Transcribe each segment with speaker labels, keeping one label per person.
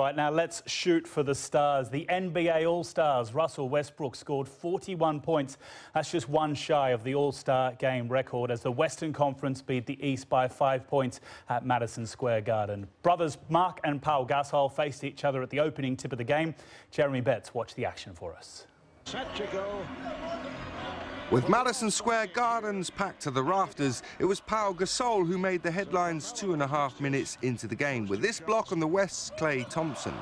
Speaker 1: Right, now let's shoot for the stars. The NBA All-Stars, Russell Westbrook, scored 41 points. That's just one shy of the All-Star game record as the Western Conference beat the East by 5 points at Madison Square Garden. Brothers Marc and Pau Gasol faced each other at the opening tip of the game. Jeremy Betts watched the action for us.
Speaker 2: Set to go.
Speaker 3: With Madison Square Gardens packed to the rafters, it was Pau Gasol who made the headlines 2.5 minutes into the game, with this block on the West's Klay Thompson,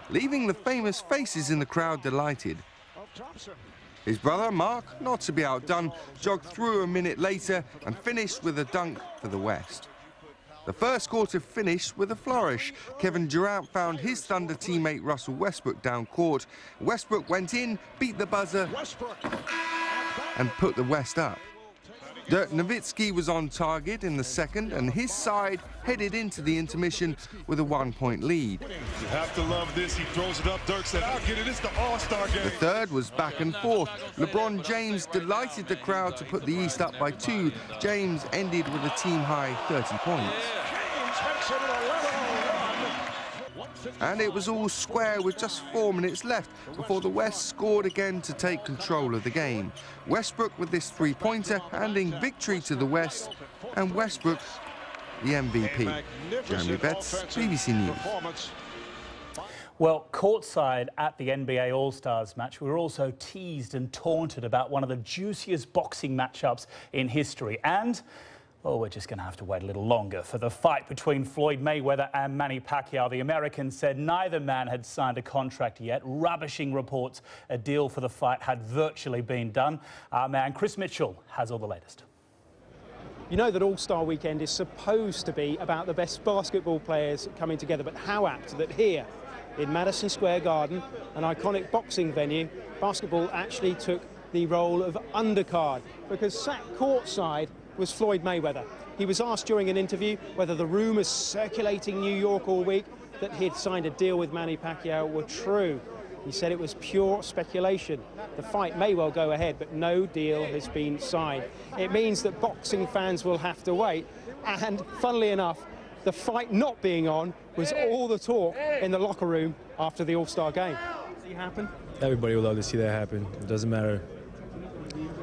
Speaker 3: leaving the famous faces in the crowd delighted. His brother, Marc, not to be outdone, jogged through a minute later and finished with a dunk for the West. The first quarter finished with a flourish. Kevin Durant found his Thunder teammate Russell Westbrook down court. Westbrook went in, beat the buzzer, and put the West up. Dirk Nowitzki was on target in the second, and his side headed into the intermission with a 1-point lead.
Speaker 4: You have to love this. He throws it up. Dirk said, I'll get it. It's the All-Star game.
Speaker 3: The third was back and forth. LeBron James delighted the crowd to put the East up by 2. James ended with a team-high 30 points. And it was all square with just 4 minutes left before the West scored again to take control of the game. Westbrook with this three-pointer handing victory to the West, and Westbrook the MVP. Jeremy Betts, BBC News.
Speaker 1: Well, courtside at the NBA All-Stars match, we were also teased and taunted about one of the juiciest boxing matchups in history. And well, we're just going to have to wait a little longer for the fight between Floyd Mayweather and Manny Pacquiao. The American said neither man had signed a contract yet, rubbishing reports a deal for the fight had virtually been done. Our man Chris Mitchell has all the latest.
Speaker 5: You know that All-Star Weekend is supposed to be about the best basketball players coming together, but how apt that here in Madison Square Garden, an iconic boxing venue, basketball actually took the role of undercard, because sat courtside was Floyd Mayweather. He was asked during an interview whether the rumours circulating New York all week that he'd signed a deal with Manny Pacquiao were true. He said it was pure speculation. The fight may well go ahead, but no deal has been signed. It means that boxing fans will have to wait, and funnily enough, the fight not being on was all the talk in the locker room after the All-Star game. See it happen?
Speaker 6: Everybody would love to see that happen. It doesn't matter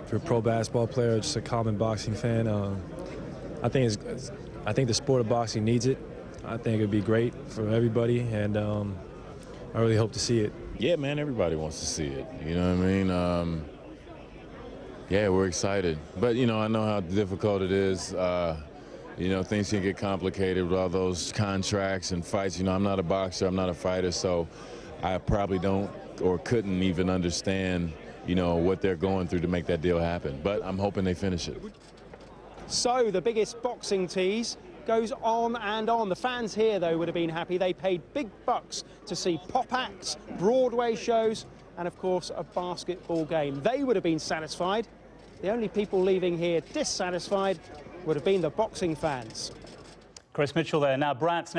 Speaker 6: if you're a pro basketball player or just a common boxing fan. I think the sport of boxing needs it. I think it'd be great for everybody, and I really hope to see it.
Speaker 7: Yeah, man, everybody wants to see it. You know what I mean? Yeah, we're excited. But, you know, I know how difficult it is. You know, things can get complicated with all those contracts and fights. You know, I'm not a boxer, I'm not a fighter, so I probably don't or couldn't even understand, you know, what they're going through to make that deal happen. But I'm hoping they finish it.
Speaker 5: So the biggest boxing tease goes on and on. The fans here, though, would have been happy. They paid big bucks to see pop acts, Broadway shows, and, of course, a basketball game. They would have been satisfied. The only people leaving here dissatisfied would have been the boxing fans.
Speaker 1: Chris Mitchell there. Now, Brant's